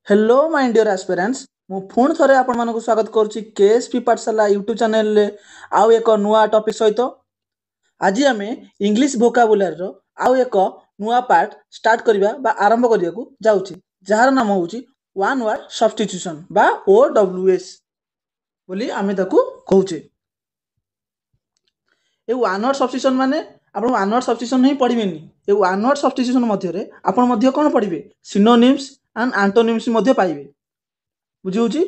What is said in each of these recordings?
Hello my dear aspirants मु पुणी थरे आपण मानक स्वागत करुच्ची केएसपी पाठशाला यूट्यूब चैनल रे आउ एक नुआ टॉपिक सहित आज आम इंग्लिश भोकाबुलारी रो आउ एक नुआ पार्ट स्टार्ट करबा बा आरंभ करिया को जाउची जार नाम होउची वन वर्ड सब्स्टिट्यूशन बा ओडब्ल्यूएस बोली आमे ताकू कहूचे। ए वन वर्ड सब्स्टिट्यूशन माने आपण वन वर्ड सब्स्टिट्यूशन ही पढ़िबेनी। ए वन वर्ड सब्स्टिट्यूशन मध्य रे आपण मध्य कोन पढ़िबे सिनोनिम्स एंड एंटोनिम्स मध्य पाइबे। बुझी होची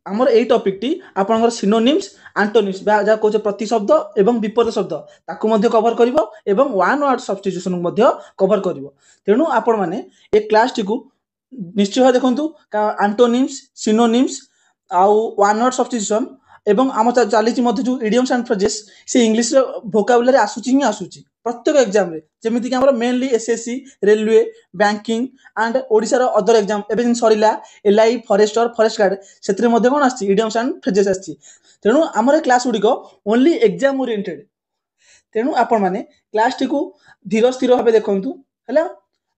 हमर एई टॉपिक टी आपनकर सिनोनिम्स एंटोनिम्स बा जा कहूचे प्रतिशब्द एवं विपरीत शब्द ताकू मध्य कवर करिवो एवं वन वर्ड सब्स्टिट्यूशन मध्य कवर करिवो। तेनु आपण माने ए क्लास टी को निश्चय भाव देखंतु एंटोनिम्स सिनोनिम्स आउ वन वर्ड सब्स्टिट्यूशन एवं आम चली जो इडियम्स एंड फ्रेजेस से इंग्लिश भोकाबुलारी आसूची ही आसूची प्रत्येक एग्जाम रे जेमिति कि हमर mainly SSC railway banking and Odisha रो अदर एग्जाम एबे जिन सरीला एलआई फॉरेस्टर फॉरेस्ट गार्ड सेतरे मध्ये कोन आछि इडियम्स एंड फ्रेजेस आछि। तेनु हमर क्लास गुडी को ओनली एग्जाम ओरिएंटेड। तेनु आपण माने क्लास टी को धीर स्थिर भाबे देखंतु हला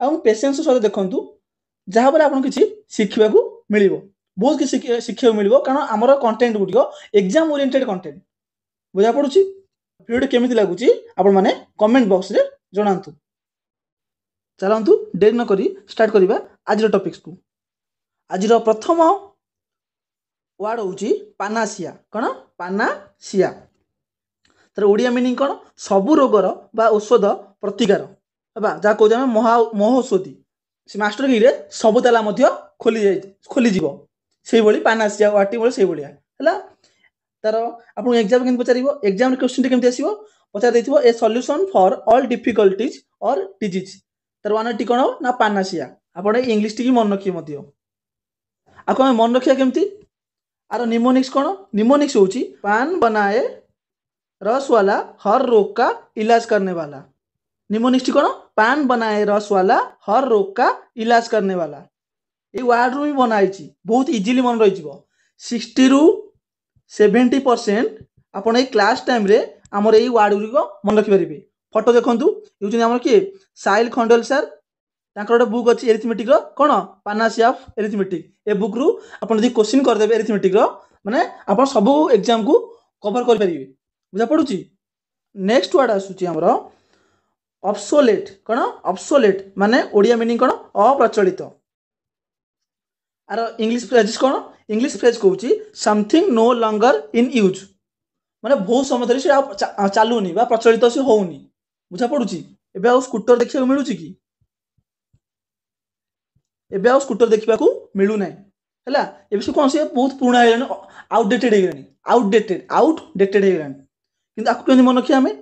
आ पेशेंस सहित देखंतु जहाँ पर आपन किछि शिखिबा को मिलिबो बहुत किछि शिखिबा मिलिबो कारण हमर कंटेंट गुडी एग्जाम ओरिएंटेड कंटेंट बुझा पडुछि। वीडियो केमिति लागुछि आपण माने कमेंट बॉक्स रे जणांतु। चलंतु देर न करी स्टार्ट करिबा आज टॉपिक्स को। आज प्रथम वर्ड होउछि पानासिया कोन पानासिया तर ओडिया मीनिंग कोन सबु रोगर बा औषध प्रतिकार बा जा को जामे महौषधि से मास्टर की रे सब ताला मध्य खोली जीवो सेही भली पानासिया वाटी भली सेही भलिया हला। तार आपन एग्जाम केन पचारिबो एग्जाम क्वेश्चन केमति आसीबो पचार देथिबो a solution for all difficulties or disease तार वन टी कोन ना पानासिया आपन इंग्लिश टी मन रखिए मध्य आ को मन रखिया केमति आरो निमोनिक्स कोन निमोनिक्स होउची पान बनाए रस वाला हर रोग का इलाज करने वाला। निमोनिक्स कोन पान बनाए रस वाला हर रोग का इलाज करने वाला। ये वर्ड रू भी बनाई बहुत इजिली मन रही 60 रु 70% आपन ए क्लास टाइम रे हमर ए वर्ड गुरिक मन रखि परिबे। फोटो देखंतु यूजन हमर के साहिल खंडेल सर ताकर गोटे बुक अछि एरिथमेटिक रो कोन पानासिया ऑफ एरिथमेटिक ए बुक रु आपन जदि क्वेश्चन कर देबे एरिथमेटिक रो माने आपन सब एग्जाम को कवर कर परिबे बुझा पडुची। नेक्स्ट वर्ड आसुची हमर ऑब्सोलेट कोन ऑब्सोलेट माने ओडिया मीनिंग कोन अप्रचलित आर इंग्लिश फ्रेज कोन इंग्लिश फ्रेज कहूची something no longer in use माने बहुत समय धरि से चालुनी बा प्रचलित से होउनी बुझा पडुची। एबे आ स्कूटर देखिया मिलुची कि एबे आ स्कूटर देखिबा को मिलु नै हला एबे से कोन से बहुत पुराना हेलानी आउटडेटेड हेलानी आउटडेटेड हेलानी किंतु आकु केनि मन रखिया हमें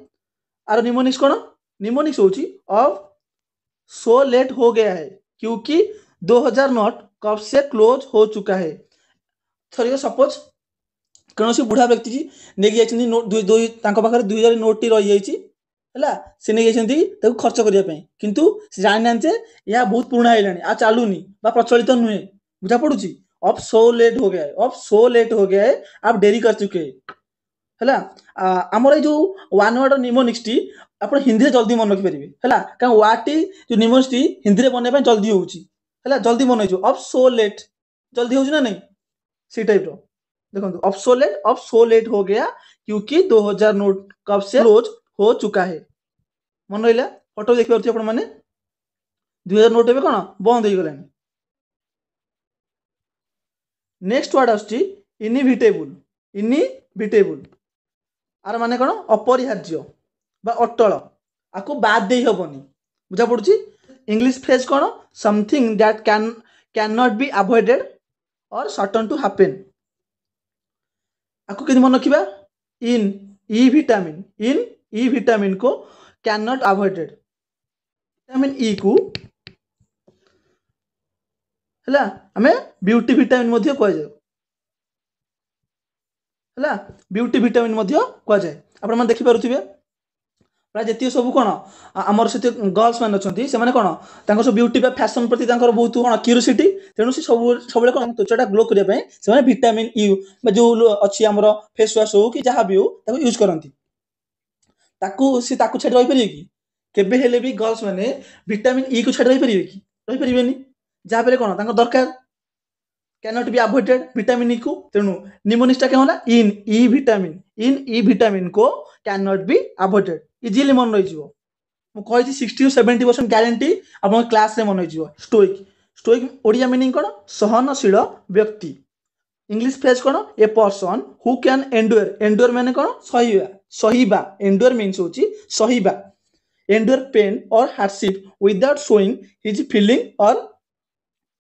आर निमोनिक्स कोन निमोनिक्स होची अब सो लेट हो गया है क्योंकि 2000 नोट कब से क्लोज हो चुका है। थोड़ी सपोज कौन सी बुढ़ा व्यक्ति जी नेकी जाइछन्ती नोट दुई तांको पाखरे 2000 नोट टी रही जाइछि हला से नेकी जाइछन्ती ताकू खर्च करिया पई किंतु से जानि नांते या बहुत पुराना हेलानी आ चालुनी बा प्रचलित नुहे बुझा पडुची। अब सो लेट हो गया है अब सो लेट हो गया है आप देरी कर चुके हैं हला। हमर जो वन वर्ड निमोनिक्स टी आपण हिंदी रे जल्दी मन रखि परिबे हला का वर्ड टी जो निमोनिक्स टी हिंदी रे बने पय जल्दी होउची हला जल्दी मन होइजो अब सो लेट जल्दी होउची ना नहीं सी टाइप रो देखो अब सो लेट हो गया क्योंकि 2000 नोट कब से क्लोज हो चुका है मन रहिला। फोटो देखि परथि आपण माने 2000 नोट एबे कोन बंद हो गलानी। नेक्स्ट वर्ड आछि इनइविटेबल आर माने कोन अपरिहार्य बा अटल आकु बाद देई हबनी बुझा पडुची। इंग्लिश फ्रेज कोन something that can not be avoided or certain to happen आकु केनि मन रखिबा इन ई विटामिन को can not avoided vitamin E को हला हमें ब्यूटी विटामिन मध्य कह जाय हला ब्यूटी विटामिन मध्य कह जाय। आपण मन देखि पारुथिबे प्राय जति सब कोन हमर से गर्ल्स मान अछंती से माने कोन तांको सब ब्यूटी बा फैशन प्रति तांकर बहुत कोन क्यूरियोसिटी तेनु से सब कोन त्वचाटा ग्लो करिया पय से माने विटामिन ई बा जो अछि हमर फेस वॉश हो कि जहां भी हो ताको यूज करंती ताकू छाड़ रही परिबे कि केबे हेले भी गर्ल्स माने विटामिन ई को छाड़ रही परिबे कि रही परिबेनी जहां पे कोन तांको दरकार cannot be avoided vitamin E को तेणु निमोनिक्स क्या होला इन ई विटामिन को cannot be avoided इजिली मन रही जीवो मु कहि 60 to 70% ग्यारंटी आपन क्लास रे मन रही जीवो स्टोइक ओडिया मीनिंग कोन सहनशील व्यक्ति English phrase cone a person who can endure माने कोन सहीबा एंड्योर मीन्स होची सहीबा एंड्योर पेन और hardship without showing his feeling और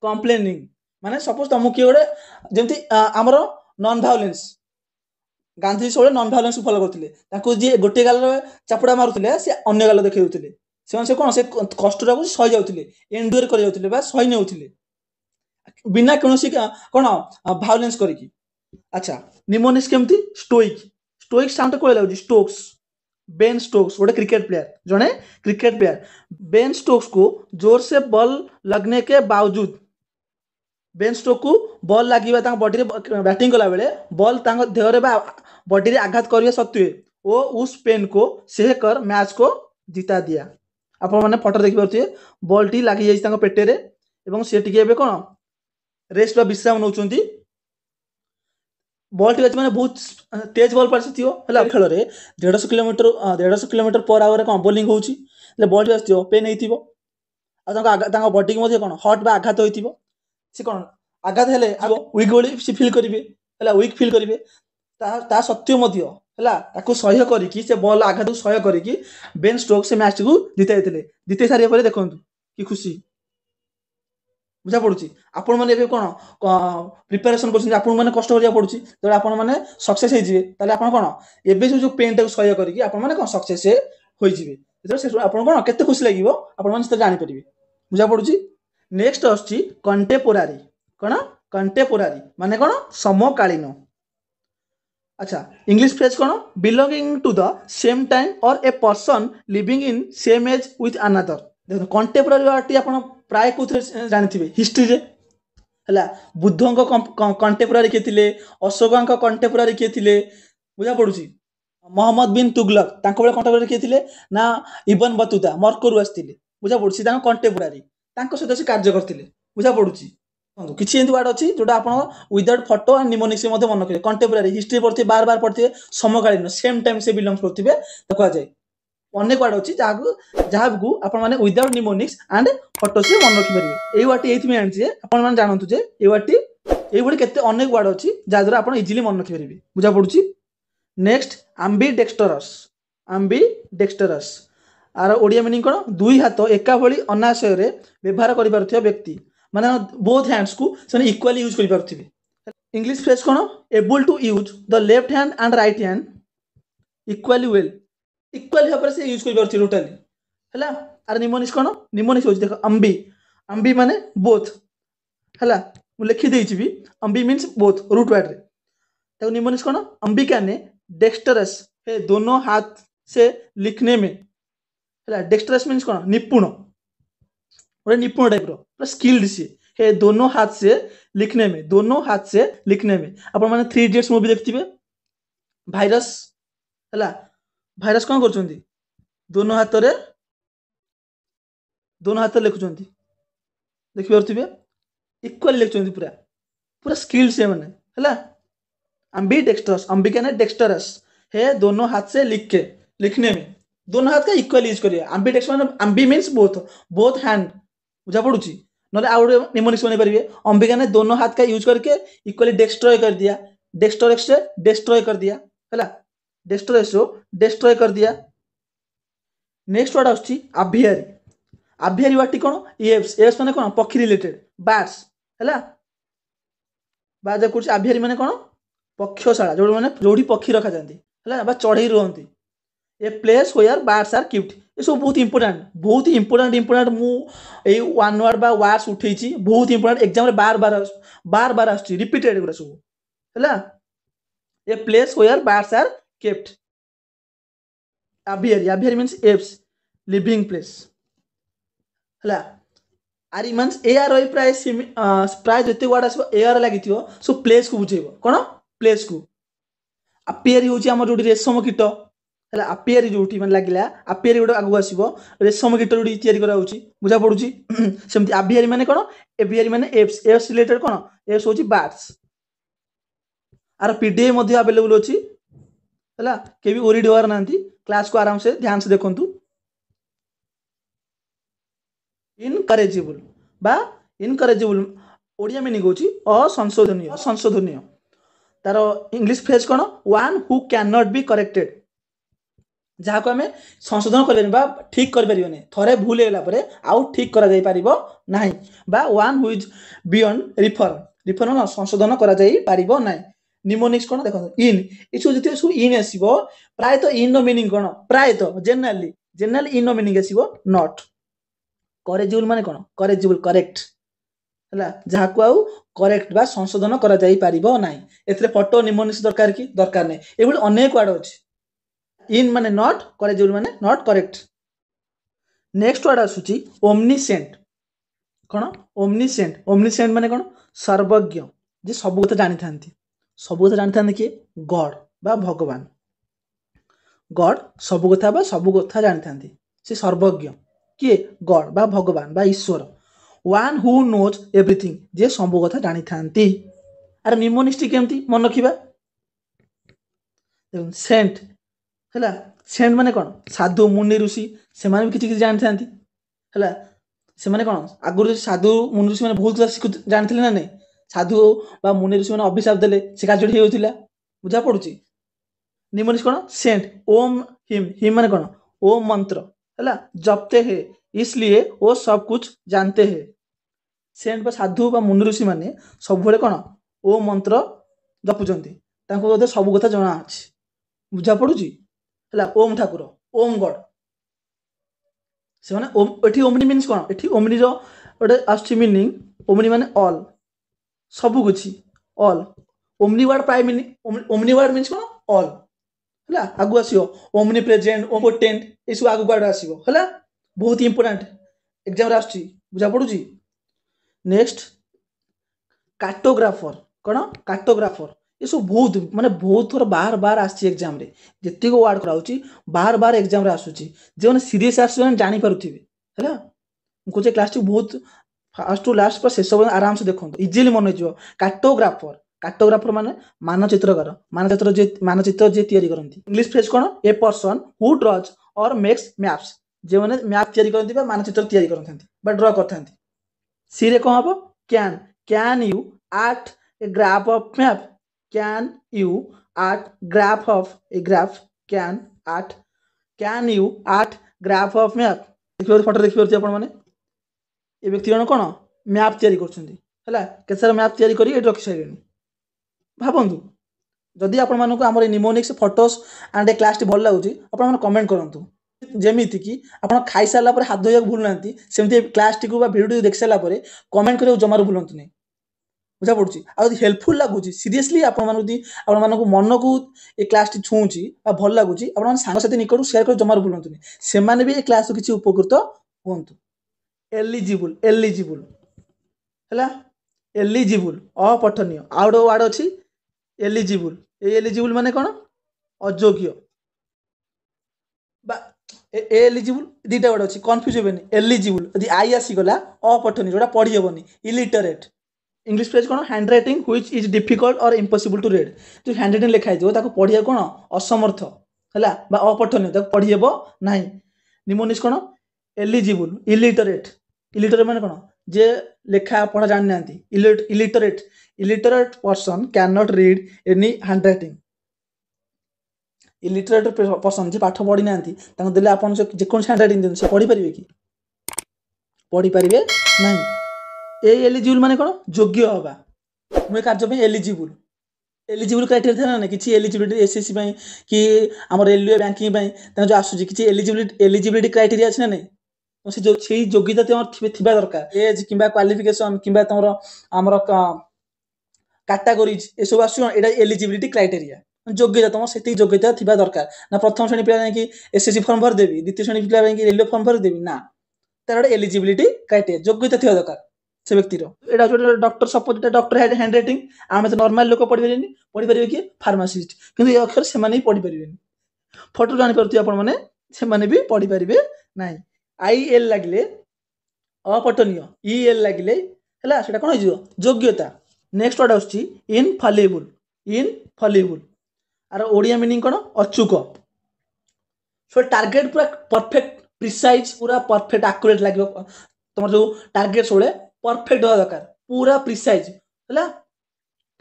कंप्लेनिंग माने सपोज तुम किए गोटे जमी आमर नॉन भायोलेंस गांधी सब नॉन भायोलेंस को फॉलो करते जी गोटे गाल चापुड़ा मारुले से अन्य गाल देखा से कौन से कष्टा को सही जाते एंड्योर कर सही नौले बिना कौन कौन भायोलेंस करी अच्छा निमोनिक्स केमती स्टोइक साउंड कोई लगुच स्टोक्स बेन स्टोक्स गोटे क्रिकेट प्लेयर जड़े क्रिकेट प्लेयर बेन स्टोक्स को जोर से बॉल लगने के बावजूद बेन स्टोक को बॉल लगे बॉडी बैटिंग कला बेले बॉल देहरे बॉडी रे आघात करने सत्वे वो उस पेन को सह कर मैच को जीता दिया आप फोटो देखिए बॉल टी लगी जाइए पेटे सी टे कौन रेस्ट विश्राम नौ बॉल टी मैंने बहुत तेज बॉल पड़े है खेल में 150 किलोमीटर पर आवर कौन बोलिंग हो बॉल टी आसो पेन हो बॉडी की कौन हट बा आघात हो सी कौन आघात हेले वीक बोली सी फिल करेंगे वीक फिल करेंगे सत्वे है सह्य करके से बॉल आघात को सह्य करके बेन स्टोक्स से मैच को जीते सारे देखो कि खुशी बुझा पड़ी आपण मैंने कौन प्रिपेरेसन कर कष्ट करा पड़ी जो आप सक्सेस होते कौन एवं जो पेन टाक सह्य करके कौन सक्सेस हो कौन के खुशी लगे आप जापर बुझा पड़ी नेक्स्ट आछि कंटेपोरारी कौन कंटेपोरारी माने कौन समकालीन अच्छा इंग्लिश फ्रेज कौन belonging to the same time or a person living in same age with another देखो कंटेपोरारी आप प्राय कौन जानी हिस्ट्री रे है बुद्ध कंटेपोरारी किए थे अशोक कंटेपोरारी किए थे बुझा पड़ी मोहम्मद बिन तुगलक कंटेपोरारी किए थे ना इबन बतूता मरकरू आसते बुझा पड़ी कंटेपोरारी सहित से कार्य करते बुझा पड़ी किसी एमती वार्ड अच्छी जोटा आप विदाउट फोटो एंड निमोनिक्स मन रखिए कंटेपोरारी हिस्ट्री पढ़ते बार बार पढ़ते समकालीन सेम टाइम से बिलंग करते कहुए अनेक वार्ड अच्छी जहाँ को आपने विदाउट निमोनिक्स एंड फोटो से मन रखिपारे यही वार्ड ये आनी आप जानतु जे ये वार्ड ये के अनेक वार्ड अच्छी जहाद्वारा आप इजिली मन रखिपारे बुझा पड़ी नेक्स्ट आम्बीडेक्सटरस आर ओडिया मीनिंग कौन दुई हाथ एका भली अनाशय व्यवहार कर व्यक्ति माने बोथ हैंड्स को से इक्वाली यूज कर इंग्लिश फ्रेज कौन able to use the left hand and right hand equally well equally भाव से यूज कर टोटाली है आर निमोनिक्स कौन निमोनिक्स हो देख अम्बी माने बोथ है लिखिदे भी ambi means both root word mnemonics कौन अंबिका ने डेक्सटरस है दोनों हाथ से लिखने में है डेक्सटरस मीन्स कौन निपुण गोटे निपुण टाइप रो स्किल्ड सी है दोनों हाथ से लिखने में आप मैंने 3 इडियट्स मूवी देखते भाइरस है भाइरस कौन कर दोनों हाथ लिखुं देखिपे इक्वाली लिखुं पूरा पूरा स्किल्ड से मैंने है अम्बीडेक्सटरस अंबिका ने डेक्सटरस है दोनों हाथ से लिखने में दोनों हाथ का इक्वल यूज करिए अम्बीडेक्सटरस अम्बी मीन्स बोथ हैंड बुझा पड़ुची ना आउ निमोनिक्स बन पारे अंबिका ने दोनों हाथ का यूज करके इक्वली डेस्ट्रॉय कर दिया डेस्ट्रॉय से डेस्ट्रॉय कर दिया है डेस्ट्रॉय कर दिया नेक्स्ट वर्ड आछि आभियारी वाटी कौन एप्स माने कौन पक्षी रिलेटेड बार्ड्स है बाज कुछ आभियारी माने कौन पक्षशाला जो मैंने जोड़ी पक्षी रखा जाती है चढ़ई रुहति a place where birds are keeped ये सब बहुत इंपोर्टेंट मुझे वन वर्ड बा वार्ड्स उठे बहुत इंपोर्टेंट एग्जाम रे बार बार आसुची रिपीटेड गुरा सब है a place where birds are kept aviary means apes living place है आरी मीन्स एआर प्राय जिते वर्ड आसो एआर लगी सब प्लेस को बुझेब कौन प्लेस को अपियरी हूँ आम जो रेशम कीट ହେଲା ଆपिଆରି ଯୋଉଠି ମାନେ ଲାଗିଲା ଆपिଆରି ଗୋଟେ ଆଗକୁ ଆସିବ ରେଶମ କୀଟ ଯୋଉଠି ତିଆରି କରାଯାଉଛି ବୁଝା ପଡୁଛି ସେମିତି ଆଭିଆରି ମାନେ କଣ ଏଭିଆରି ମାନେ ଏପ୍ସ ଏପ୍ସ ରିଲେଟେଡ କଣ ଏପ୍ସ ହଉଛି ବାର୍ଡସ୍ आर पीडीएफ ମଧ୍ୟ अवेलेबल अछि हैला के भी ओरिड होवार नांती क्लास को आराम से ध्यान से देखंतु इनकरेजिबल बा इनकरेजिबल ओडिया मीनिंग होची असंशोधनीय तार इंग्लिश फ्रेज कौन one who can not be corrected जहाँ को आम संशोधन कर ठीक करें थरे भूल होगा आउ ठीक कर one who is beyond reform reform संशोधन कर निमोनिक्स कौन देख इन ये जो सब इन आसो प्रायत इन मीनिंग कौन प्रायत जेनेराली जेनेराली इन मीनिंग आसो नॉट करेजिबल माने कौन करेजिबल करेक्ट है जहाँ को आउ करेक्ट बा संशोधन कर फोटो निमोनिक्स दरकार कि दरकार नहीं ये अनेक वार्ड अच्छे इन माने नॉट करेजिबल माने नॉट करेक्ट नेक्स्ट वर्ड आसुची ओमनीसेंट कौन ओमनीसेंट माने कौन सर्वज्ञ जे सब कथा जानी था किए गॉड बा भगवान गॉड सब कथा जानी था से सर्वज्ञ किए गॉड बा भगवान बा ईश्वर वन हु नोज एवरीथिंग जे सब कथा जानी था आर निमोनिक्स केमती मन रखा सेंट है सेंट माने कौन साधु मुनि ऋषि से भी किसी जानी था से कौन आगुरी साधु मुनि ऋषि मैंने बहुत जानते ना नहीं साधु बा मुनि ऋषि मैंने अभिशाप देले से कार्य होता बुझा पड़ुची निमोनिक्स कौन सेंट ओम हिम माने कौन ओम मंत्र है जपते हैं इसलिए वो सब कुछ जानते हैं सेंट बा साधु बा मुनि ऋषि मैंने सब कौन ओम मंत्र जपुचंती सब कथा जना अच्छी बुझा पड़ुची है ओम ठाकुर ओम गॉड से माने एठी ओमनी मीन्स कौन एठी ओमनी रो गोटे आछि मीनिंग ओमनी माने ऑल सब कुछ all omni word prime meaning omni word means कौन ऑल है आगु आसो ओमनी प्रेजेंट ओमपोटेंट ये सब आगु वर्ड आसो है बहुत इंपोर्टेंट एग्जाम आसुची बुझा पड़ुची नेक्स्ट कार्टोग्राफर कौन कार्टोग्राफर ये सब बहुत माने बहुत थोड़ा बार बार आसी एग्जाम रे जितक वार्ड कराऊँ बार बार एग्जाम आसूची जो सीरीयस आसुचे जानी पारुथिबे हैला मुझे क्लास बहुत फास्ट टू लास्ट पर शेष आराम से देखो इजिली मन हो कार्टोग्राफर कार्टोग्राफर माने मानचित्र जे तैयारी करती इंग्लिश फ्रेज कौन ए पर्सन हु ड्रज और मेक्स मैप्स जो मैंने मैप तैयारी करती मानचित्र तैयारी करते ड्र करते सी रे कौन हम can you art a graph of map can you art graph of a graph can you art graph of map देखिए फोटो देखिए आप ये व्यक्ति जन कौन मैप तैयारी कर सारा मैप तैयारी कर रखी सारे भावतु जदि आपर mnemonics photos and a class भल लगुच आप कमेंट करूँ जमीती कि आप खाई सारा हाथ धोया भूल ना सेमती क्लास टी भिडियो देख सारापर कमेंट कर जमार भूलु नहीं बुझा पड़ी आदि हेल्पफुल लगुच सीरीयसली आप मन को ये क्लास टी छुँची भल लगुच आप सांगसाथी निकट सेयार कर जमार भूलु नहीं से भी ये क्लास किसी उपकृत हूँ एलिजिबल एलिजिबल है एलिजिबल अपठनीय आउ गए वार्ड अच्छी एलिजिबल एलिजिबल माने कौन अयोग्य एलिजिबल दीटा वर्ड अच्छी कन्फ्यूज हे एलिजिबल यदि आई आसीगला अपठनीय जोटा पढ़ी हेनी इलिटरेट इंग्लिश फ्रेज कौन hand writing which is difficult और इम्पॉसिबल टू रीड जो हैंड राइटिंग लिखाई पढ़िया कौन असमर्थ है अपठनीय पढ़ी हेब ना निमोनिक्स कौन एलिजिबल इलिटरेट इलिटरेट माने कौन जे लेखा पढ़ा जानी ना illiterate illiterate person can not read any hand writing illiterate person जे पाठ पढ़ी ना देले आप जेकोसी हैंड राइटिंग दिन से पढ़ी पारे कि पढ़ी पारे ना ए एलिजिबल माने कौन योग्य हवा मुझे कार्य एलिजिबल एलिजिबल क्राइटेरिया था ना कि एलिजिबिलिटी एसएससी कि आम रेलवे बैंकिंग जो आसूँ कि एलिजिबिलिटी क्राइटेरिया अच्छे ना नहीं से जो योग्यता थी दरकार एज कि क्वालिफिकेशन कि आमर कैटेगोरीज ये सब आसो एलिजिबिलिटी क्राइटेरिया योग्यता तुम से योग्यता थी दरकार ना प्रथम श्रेणी पिला कि एसएससी फॉर्म भरदेवी द्वितीय श्रेणी पिला रेलवे फॉर्म भरदेवी ना तार गोटे एलिजिबिलिटी क्राइटेरिया योग्यता थी दरकार से व्यक्तिर यहाँ जो doctor suppose doctor hand writing आम तो नॉर्मल लोक पढ़ी पारे किए फार्मासिस्ट किंतु ये अक्षर से पढ़ी पारे फटो जानी पारुथिबे आपण माने से माने भी पढ़ी पारिबे नाही। आई एल लागले अपठनीय, ई एल लागले हला सेटा कोन होइजो योग्यता। नेक्स्ट वर्ड आउची इनफालिबल, इनफालिबल आर ओडिया मीनिंग कोन अचूक। सो टार्गेट पूरा परफेक्ट प्रिसाइज पूरा परफेक्ट एक्यूरेट लागो तुम जो टार्गेट सोले परफेक्ट होगा दरकार पूरा प्रिसाइज हला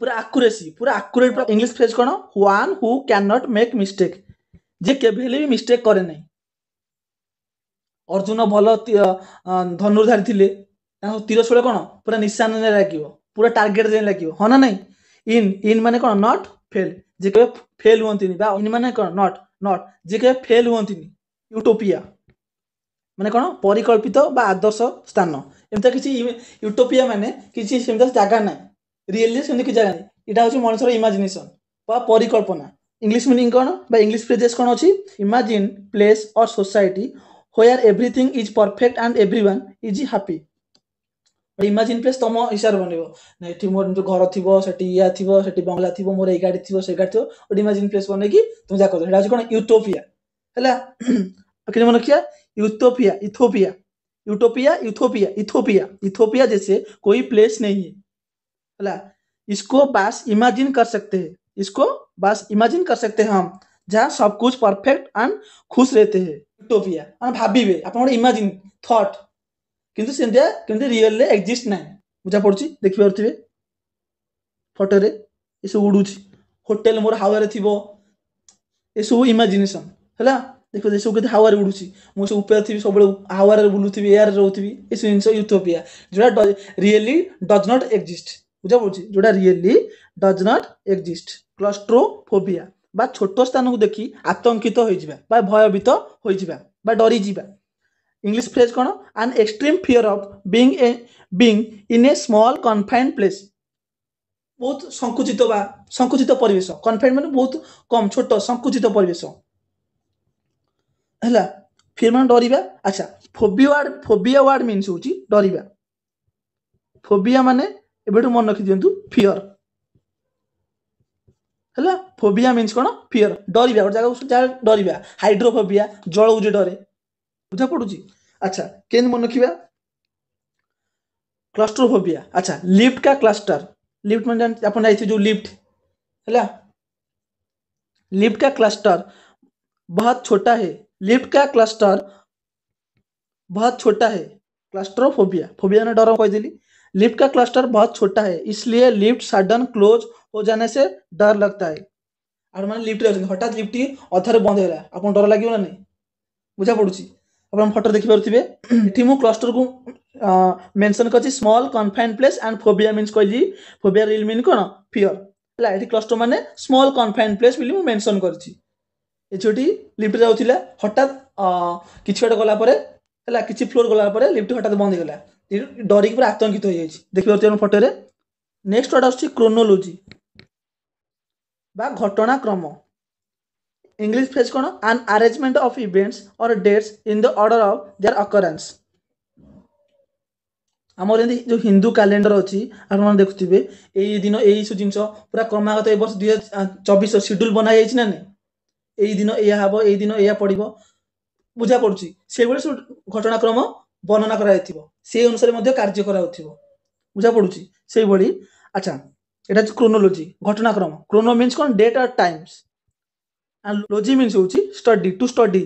पूरा एक्यूरेसी पूरा एक्यूरेट। इंग्लिश फ्रेज कोन one who can not make mistake, जे केबेले भी मिस्टेक करे नहीं। अर्जुन भल धनुर्धारी थिले तीर शोले कौन पूरा निशान लगे पूरा टार्गेट जे लगे हाँ ना नहीं। इन इन माने कौन नॉट फेल, जे के फेल हुंती इन माने कौन नॉट नॉट जे के फेल हुंती। यूटोपिया माने कौन परिकल्पित बा आदर्श स्थान। एमता किसी यूटोपिया माने किसी सेमता जगह ना रियली सेमती कि जगह नहीं। इटा होची मनुष्यर इमेजिनेशन बा परिकल्पना। इंग्लिश मीनिंग कौन बा इंग्लिश फ्रेजेस कौन अच्छी इमेजिन प्लेस और society where everything is perfect and everyone is happy। Imagine place तुम हिसाब बनइबो ना एठी मोर जो घर थिबो सेठी या थिबो सेठी बंगला थिबो मोर ए गाड़ी थिबो से गाड़ी थिबो और इमेजिन प्लेस बनै कि तुम जा कर हेडा कोन यूटोपिया हला कि मन किया utopia Ethiopia utopia Ethiopia Ethiopia Ethiopia जैसे कोई प्लेस नहीं है हला। इसको बस इमेजिन कर सकते हैं, इसको बस इमेजिन कर सकते हैं हम जहाँ सब कुछ परफेक्ट एंड खुश रहते हैं। यूटोपिया माने भाबिबे आपण इमेजिन थॉट किंतु सेंदिया किंतु रियल ले एग्जिस्ट नाही। बुझा पड़ुची देखि पारथिबे फोटो रे ए सब उडुची होटल मोर हावा रे थिबो ए सब इमेजिनेशन हला। देखो जे सब के हावा रे उडुची मो सब ऊपर थिबी सब हावा रे बुलुथिबी एयर रे रहउथिबी ए सब इनसो यूटोपिया जोडा रियली डज नॉट एग्जिस्ट। बुझा पड़ुची जोडा really does not exist. Claustrophobia बा छोट स्थान को देखी आतंकित हो जिबा बा भयभीत हो जिबा बा डरी जिबा। इंग्लिश फ्रेज कौन an extreme fear of being in A small confined place. बहुत संकुचित बा संकुचित परिवेश कन्फाइंड माने बहुत कम छोट संकुचित परिवेश हला। फिर माने डरिबा। अच्छा फोबिया वर्ड मीन्स होची डरिबा। फोबिया माने एबेटु मन रखि दियंतु फियर हला। फोबिया मीन्स कौन फियर डरिबा और जगह डरिबा। हाइड्रोफोबिया जल उजे डरे। बुझा पड़ुची। अच्छा केन मन रखिबा क्लस्ट्रोफोबिया। अच्छा लिफ्ट का क्लस्टर, लिफ्ट माने अपन जाई जो लिफ्ट हला लिफ्ट का क्लस्टर बहुत छोटा है, लिफ्ट का क्लस्टर बहुत छोटा है। क्लस्ट्रोफोबिया फोबिया ने डर कह दिली। लिफ्ट का क्लस्टर बहुत छोटा है इसलिए लिफ्ट सडन क्लोज हो जाने से डर लगता है। और माने लिफ्ट रे हठात लिफ्ट अधारे बंद होला आपन डर लागियो ना नहीं। बुझा पड़ुची अपन फोटो देखि पारुथिबे एठी मु क्लस्टर को मेंशन करछि small confined place and phobia means कहली फोबिया रियल मीन कोन फियर हला। एठी क्लस्टर माने स्मॉल कन्फाइंड प्लेस बिली मु मेंशन करछि। ए छोटी लिफ्ट जाउथिला हठात किछि बट गला परे हला किछि फ्लोर गला परे लिफ्ट हठात बंद होला डरी पूरा आतंकित हो जाइछि देखि पारुथिबे फोटो रे। नेक्स्ट वर्ड आछि क्रोनोलॉजी बा घटनाक्रम। इंग्लिश फ्रेज कौन एन अरेंजमेंट ऑफ इवेंट्स और dates in the order of their occurrence. आमर जो हिंदू कैलेंडर अच्छी आप देखुए यही दिन यही सब जिन पूरा क्रमागत ए वर्ष 2024 शेड्यूल बना जाइए ना नहीं यही दिन यह हम यही दिन यह पड़ो बुझा पड़ी से सब घटनाक्रम वर्णना से अनुसार कार्य कर बुझा पड़ी से भाई। अच्छा यहाँ क्रोनोलॉजी घटनाक्रम। क्रोनो मीन्स कौन डेट और टाइम्स एंड लॉजी मीन्स होची स्टडी टू स्टडी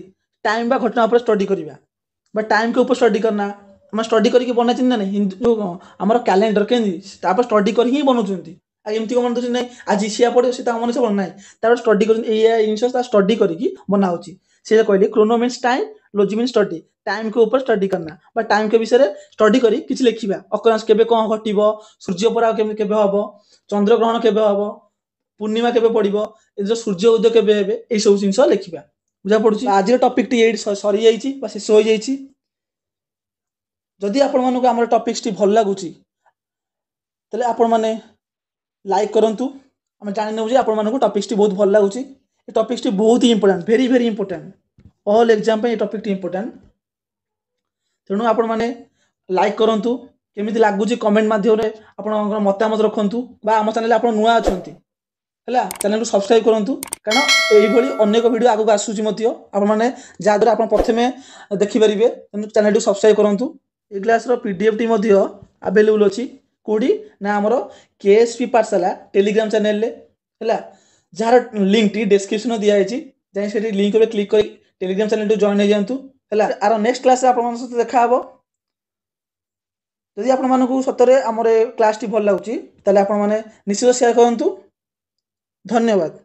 टाइम बा घटना ऊपर स्टडी करबा बा टाइम के ऊपर स्टडी करना हम स्टडी करके बना चिन ना नहीं जो हमर कैलेंडर केंदी तापर स्टडी कर ही बनउचंती आ एमती को मन तो नहीं आज सिया पड़े से ता मन से बन नाही तापर स्टडी कर ए इनस ता स्टडी करके बना होची से कहली Chrono means time logy means study time के ऊपर स्टडी करना बा टाइम के विषय स्टडी करी किछ लिखिबा अकरेंस केबे कोन घटिबो सूर्य पराग केबे हबो चंद्र ग्रहण केबे हबो पूर्णिमा केबे पड़िबो ए जो सूर्य उदय केबे हेबे ए सब जिंस लिखिबा बुझा पड़ुची। आज टॉपिक टी एट सरी जाईची बा शेष हो जाईची। जदि आपण मानको हमर टॉपिक्स टी भल लागुची तले आपण माने लाइक करंतु हम जानि नउ जे आपण मानको टॉपिक्स टी बहुत भल लागुची। ए टॉपिक्स टी बहुत ही important very very important all exam पे ए टॉपिक टी इंपोर्टेंट तेणु आपण माने लाइक करंतु केमिति लागुची कमेंट माध्यम रे आपण मतामत रखंतु बा हम चैनल आपण नुआ अछंती ହେଲା ଚ୍ୟାନେल को सब्सक्राइब करंतु कारण एही भली अनेक वीडियो आगु आसुची मतियो आपण माने जा द्वारा आपण प्रथमे देखि परिबे तेनु चैनल को सब्सक्राइब करंतु ए क्लास रो पीडीएफ टी मतियो अवेलेबल अछि कोडी ना हमरो केएसपी पाठशाला टेलीग्राम चैनल ले ହେଲା जार लिंक टी डिस्क्रिप्शन दिया अछि जाय सेठी लिंक पे क्लिक करी टेलीग्राम चैनल टू जॉइन हे जानतु ହେଲା आरो नेक्स्ट क्लास रे आपण मन सहित देखा हबो यदि आपण मानकु सतरे हमरे क्लास टी भल लागुची तले आपण माने निश्चित शेयर करंतु धन्यवाद।